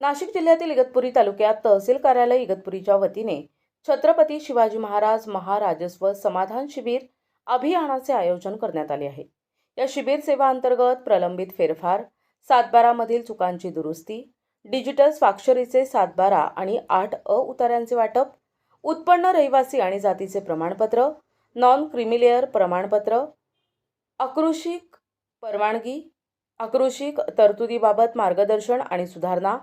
नाशिक जिल्ह्यातील इगतपुरी तालुक्यात तहसील कार्यालय इगतपुरीच्या वतीने छत्रपती शिवाजी महाराज महाराजस्व समाधान शिबिर अभियानाचे आयोजन करण्यात आले आहे। या शिबिर सेवा अंतर्गत प्रलंबित फेरफार, 7/12 मधील चुकांची दुरुस्ती, डिजिटल स्वाक्षरीचे 7/12 आणि 8 उतार्यांचे वाटप, उत्पन्न रहिवासी आणि जातीचे प्रमाणपत्र, नॉन क्रिमिलेअर प्रमाणपत्र, आकृषिक परवानगी, आकृषिक तरतुदीबाबत मार्गदर्शन आणि सुधारणा,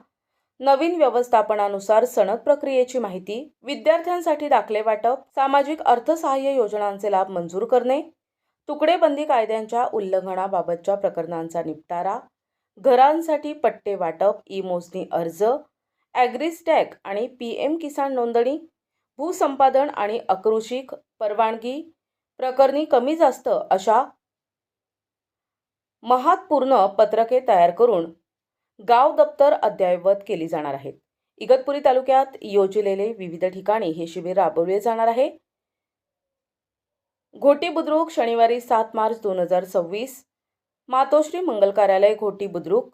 नवीन व्यवस्थापनानुसार सनद प्रक्रियेची माहिती, विद्यार्थ्यांसाठी दाखले वाटप, सामाजिक अर्थसहाय्य योजनांचे लाभ मंजूर करणे, तुकडेबंदी कायद्यांच्या उल्लंघनाबाबतच्या प्रकरणांचा निपटारा, घरांसाठी पट्टे वाटप, ई-मोजणी अर्ज, ॲग्रिस्टॅग आणि PM किसान नोंदणी, भूसंपादन आणि आकृषिक परवानगी प्रकरणी कमी जास्त अशा महत्त्वपूर्ण पत्रके तयार करून गाव दप्तर अद्ययावत केली जाणार आहेत। इगतपुरी तालुक्यात योजलेले विविध ठिकाणी हे शिबिर राबवले जाणार आहे। घोटी बुद्रुक शनिवारी 7 मार्च 2026, मातोश्री मंगल कार्यालय घोटी बुद्रुक,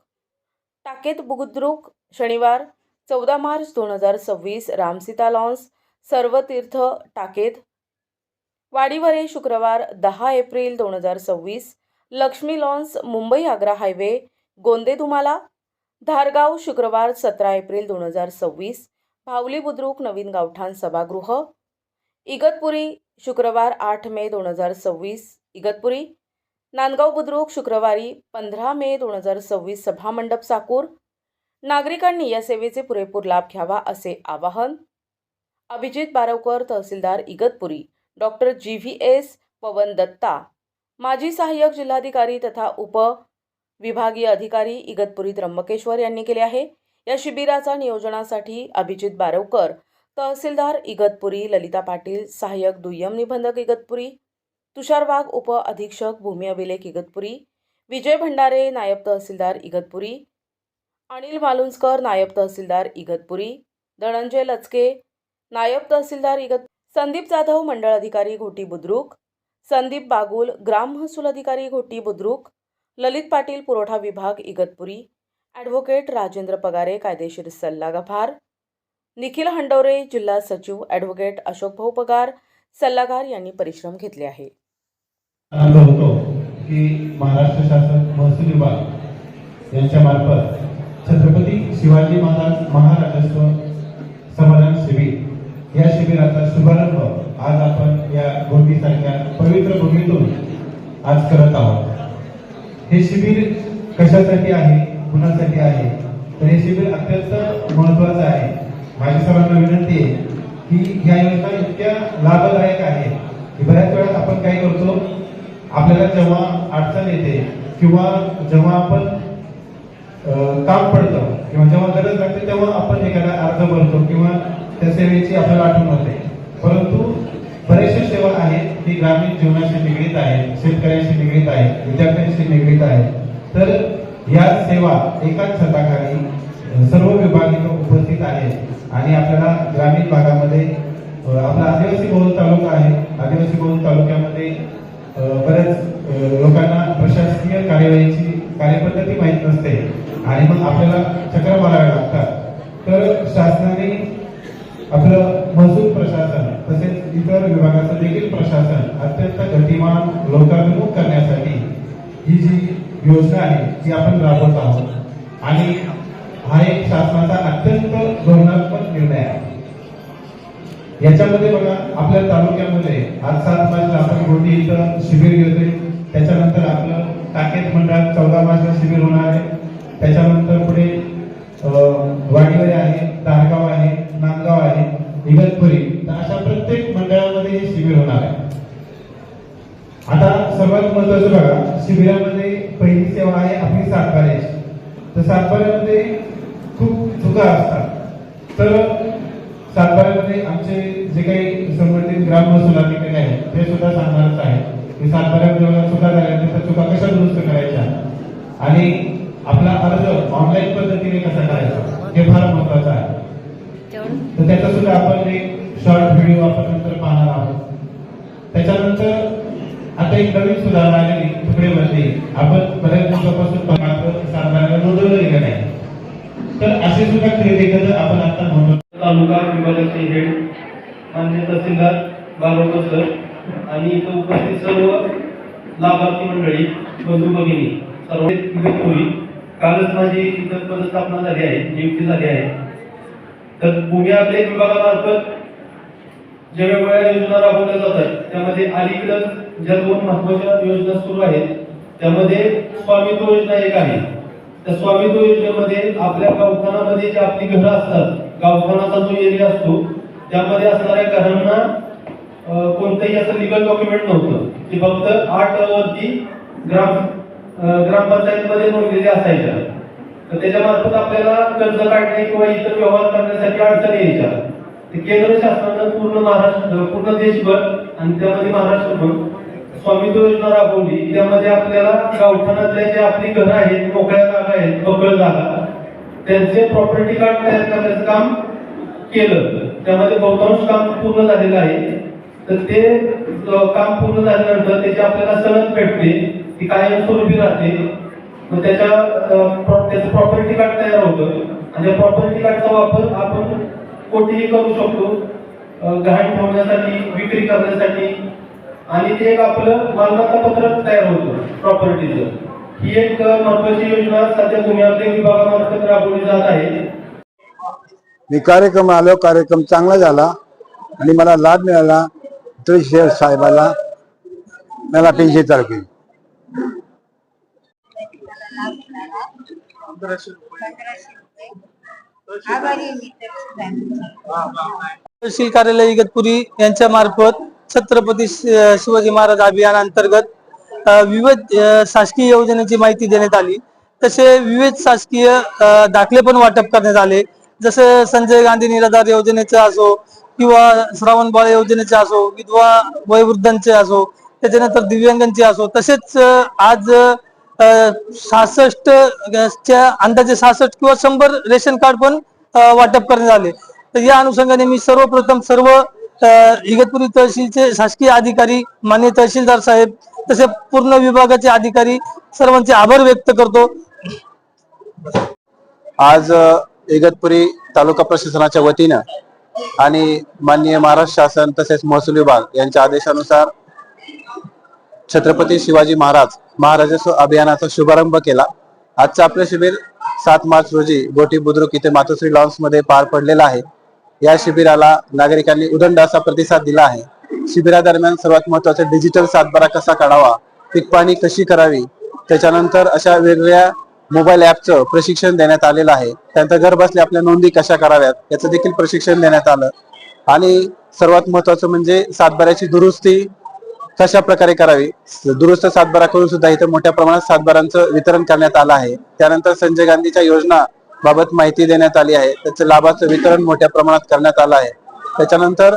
टाकेत बुद्रुक शनिवार 14 मार्च 2026, रामसीता लॉन्स सर्वतीर्थ टाकेत, वाडीवरे शुक्रवार 10 एप्रिल 2026, लक्ष्मी लॉन्स मुंबई आग्रा हायवे गोंदेदुमाला, धारगाव शुक्रवार 17 एप्रिल 2026, भावली बुद्रुक नवीन गावठाण सभागृह, इगतपुरी शुक्रवार 8 मे 2026, इगतपुरी, नांदगाव बुद्रुक शुक्रवारी 15 मे 2026, सभामंडप साकूर। नागरिकांनी या सेवेचे पुरेपूर लाभ घ्यावा असे आवाहन अभिजित बारवकर, तहसीलदार इगतपुरी, डॉक्टर GVS पवन दत्ता, माजी सहाय्यक जिल्हाधिकारी तथा उप विभागीय अधिकारी इगतपुरी त्र्यंबकेश्वर यांनी केले आहे। या शिबिराचा नियोजनासाठी अभिजित बारवकर, तहसीलदार इगतपुरी, ललिता पाटील, सहाय्यक दुय्यम निबंधक इगतपुरी, तुषार वाघ, उप अधीक्षक भूमी अभिलेख इगतपुरी, विजय भंडारे, नायब तहसीलदार इगतपुरी, अनिल मालुंजकर, नायब तहसीलदार इगतपुरी, धनंजय लचके, नायब तहसीलदार इगतपुरी, संदीप जाधव, मंडळ अधिकारी घोटी बुद्रुक, संदीप बागुल, ग्राम महसूल अधिकारी घोटी बुद्रुक, ललित पाटील, पुरवठा विभाग इगतपुरी, ॲडव्होकेट राजेंद्र पगारे, कायदेशीर सल्लागार, निखिल हंडोरे, जिल्हा सचिव ॲडव्होकेट अशोक भाऊ पगार, सल्लागार यांनी परिश्रम घेतले आहे। आनंद होतो की महाराष्ट्र शासन महसूल विभाग यांच्या मार्फत छत्रपती शिवाजी महाराज महाराजस्व समाधान शिबिर या शिबिराचा शुभारंभ आज आपण या घोटीसारख्या पवित्र भूमीतून आज करत आहोत। हे शिबिर कशासाठी आहे, कुणासाठी आहे, तर हे शिबिर अत्यंत महत्त्वाचं आहे। माझी सर्वांना विनंती आहे की या योजना इतक्या लाभदायक आहे की बऱ्याच वेळा आपण काय करतो, आपल्याला जेव्हा अडचण येते किंवा जेव्हा आपण काम पडतं किंवा जेव्हा गरज लागते तेव्हा आपण एखादा अर्ज भरतो किंवा त्या सेवेची आपल्याला आठवण होते, परंतु बरेचशा सेवा आहेत की ग्रामीण जीवनाशी निगडीत आहेत, शेतकऱ्यांशी निगडीत आहेत, विद्यार्थ्यांशी निगडीत आहेत। तर या सेवा एकाच छताखाली सर्व विभाग इथे उपस्थित आहेत आणि आपल्याला ग्रामीण भागामध्ये आपला आदिवासी बहुल तालुका आहे, आदिवासी बहुल तालुक्यामध्ये बऱ्याच लोकांना प्रशासकीय कार्यवाहीची कार्यपद्धती माहीत नसते आणि मग आपल्याला चक्र मारावे लागतात। तर शासनाने आपलं महसूल प्रशासन तसेच इतर विभागाचं देखील प्रशासन अत्यंत गतिमान लोकाभिमुख करण्यासाठी ही जी योजना आहे ती आपण राबवत आहोत आणि हा एक शासनाचा अत्यंत धोरणात्मक निर्णय आहे। याच्यामध्ये बघा, आपल्या तालुक्यामध्ये आज 7 मार्चला आपण घोटी इथं शिबिर घेतोय, त्याच्यानंतर आपलं टाकेत मंडळात 14 मार्चला शिबिर होणार आहे, त्याच्यानंतर पुढे वाडीवरे आहे, धारगाव आहे, नांदगाव आहे, इगतपुरी, तर अशा प्रत्येक मंडळामध्ये हे शिबिर होणार आहे। आता सर्वात महत्त्वाचं बघा, शिबिरामध्ये पहिली सेवा आहे आपली 7/12ची। तर 7/12मध्ये खूप चुका असतात, तर 7/12मध्ये आमचे जे काही संबंधित ग्राम महसूल अधिकारी आहेत ते सुद्धा सांगणारच आहे की 7/12 चुका झाल्या तर चुका कशा दुरुस्त करायच्या आणि आपला अर्ज ऑनलाईन पद्धतीने कसा करायचा हे फार महत्त्वाचं आहे। तर त्याचा सुद्धा आपण एक शॉर्ट व्हिडिओ आपण नंतर पाहणार आहोत। त्याच्यानंतर आता एक नवीन सुधारणा आलेली तुकडेबंदी, आपण बऱ्याच दिवसापासून 7/12 नोंदवलं गेलं नाही, तर असे सुद्धा खरेदी खतं आपण आता नोंदवतो. तालुका विभागाचे हेड मान्य तहसीलदार बालवकर सर आणि इथं उपस्थित सर्व लाभार्थी मंडळी, बंधू भगिनी सर्व इगतपुरी. कालच माझी इथं पदस्थापना झाली आहे, नियुक्ती झाली आहे. तर भूमी अभिलेख विभागामार्फत ज्या वेगवेगळ्या योजना राबवल्या जातात त्यामध्ये अलीकडं ज्या 2 महत्त्वाच्या योजना सुरू आहेत त्यामध्ये स्वामित्व योजना एक आहे. त्या स्वामित्व योजनेमध्ये आपल्या गावठाणामध्ये जी आपली घरं असतात, गावठाणाचा जो एरिया असतो त्यामध्ये असणाऱ्या घरांना कोणतंही असं लिगल डॉक्युमेंट नव्हतं. ते फक्त 8 वरती ग्रामपंचायतीमध्ये नोंदलेले असायच्या. तर त्याच्यामार्फत आपल्याला कर्ज काढणे किंवा इतर व्यवहार करण्यासाठी अडचणी यायच्या. ते केंद्र शासनानं पूर्ण महाराष्ट्र, पूर्ण देशभर आणि त्यामध्ये महाराष्ट्र पण स्वामित्व योजना राबवली. त्यामध्ये आपल्याला गावठाणातल्या जे आपली घरं आहेत, मोकळ्या जागा आहेत, बकळ जागा, त्यांचे प्रॉपर्टी कार्ड तयार करण्याचं काम केलं. त्यामध्ये बहुतांश काम पूर्ण झालेलं आहे. तर ते काम पूर्ण झाल्यानंतर त्याची आपल्याला सनद भेटते, ती कायमस्वरूपी राहते. मग त्याचं प्रॉपर्टी कार्ड तयार होतं आणि त्या प्रॉपर्टी कार्डचा वापर आपण कोठेही करू शकतो, गहाण ठेवण्यासाठी, विक्री करण्यासाठी. आणि ते एक आपलं मालमत्ता पत्रक तयार होतं प्रॉपर्टीचं. ही एक महत्वाची योजना सध्या भूमी अभिलेख विभागामार्फत राबवली जात आहे. मी कार्यक्रम आलो, कार्यक्रम चांगला झाला आणि मला लाभ मिळाला. तहसीलदार साहेबाला मला 300 रुपये. तहसील कार्यालय इगतपुरी यांच्या मार्फत छत्रपती शिवाजी महाराज अभियान अंतर्गत विविध शासकीय योजनेची माहिती देण्यात आली. तसे विविध शासकीय दाखले पण वाटप करण्यात आले. जसे संजय गांधी निराधार योजनेचे असो किंवा श्रावणबाळ योजनेचे असो, विधवा वयोवृद्धांचे असो, त्याच्यानंतर दिव्यांगांचे असो. तसेच आज 66च्या अंदाजे 66 किंवा 100 रेशन कार्ड पण वाटप करण्यात आले. तर या अनुषंगाने मी सर्वप्रथम सर्व इगतपुरी तहसीलचे शासकीय अधिकारी, मान्य तहसीलदार साहेब, तसे पूर्ण विभागाचे अधिकारी सर्वांचे आभार व्यक्त करतो. आज इगतपुरी तालुका प्रशासनाच्या वतीनं आणि माननीय महाराष्ट्र शासन तसेच महसूल विभाग यांच्या आदेशानुसार छत्रपती शिवाजी महाराजस्व अभियानाचा शुभारंभ केला. आजचं आपलं शिबिर 7 मार्च रोजी गोटी बुद्रुक इथे मातोश्री लॉन्स मध्ये पार पडलेलं आहे. या शिबिराला नागरिकांनी उदंड असा प्रतिसाद दिला आहे. शिबिरादरम्यान सर्वात महत्त्वाचं डिजिटल सातबारा कसा काढावा, पीक पाणी कशी करावी, त्याच्यानंतर अशा वेगवेगळ्या मोबाईल ऍपचं प्रशिक्षण देण्यात आलेलं आहे. त्यानंतर घर बसल्या आपल्या नोंदी कशा कराव्यात याचं देखील प्रशिक्षण देण्यात आलं. आणि सर्वात महत्त्वाचं म्हणजे सातबाऱ्याची दुरुस्ती कशा प्रकारे करावी, दुरुस्त सातबारा करून सुद्धा इथं मोठ्या प्रमाणात सातबारांचं वितरण करण्यात आलं आहे. त्यानंतर संजय गांधीच्या योजना बाबत माहिती देण्यात आली आहे, त्याचं लाभाचं वितरण मोठ्या प्रमाणात करण्यात आलं आहे. त्याच्यानंतर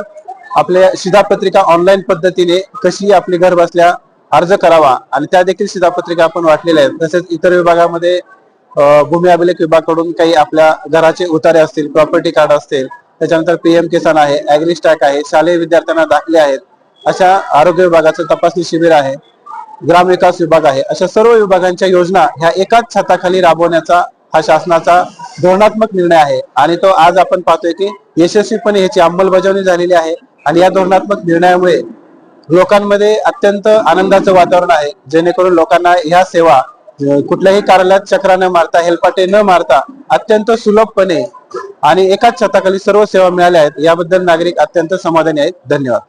आपल्या शिधापत्रिका ऑनलाईन पद्धतीने कशी आपली घर बसल्या अर्ज करावा आणि त्या देखील शिधापत्रिका आपण वाटलेल्या आहेत. तसेच इतर विभागामध्ये भूमी अभिलेख विभागाकडून काही आपल्या घराचे उतारे असतील, प्रॉपर्टी कार्ड असतील, त्याच्यानंतर PM किसान आहे, ऍग्री स्टॅक आहे, शालेय विद्यार्थ्यांना दाखले आहेत, अशा आरोग्य विभागाचं तपासणी शिबिर आहे, ग्रामविकास विभाग आहे. अशा सर्व विभागांच्या योजना ह्या एकाच छताखाली राबवण्याचा हा शासनाचा धोरणात्मक निर्णय आहे आणि तो आज आपण पाहतोय की यशस्वीपणे याची अंमलबजावणी झालेली आहे. आणि या धोरणात्मक निर्णयामुळे लोकांमध्ये अत्यंत आनंदाचं वातावरण आहे, जेणेकरून लोकांना ह्या सेवा कुठल्याही कार्यालयात चक्रा न मारता, हेलपाटे न मारता अत्यंत सुलभपणे आणि एकाच छताखाली सर्व सेवा मिळाल्या आहेत. याबद्दल नागरिक अत्यंत समाधानी आहेत. धन्यवाद.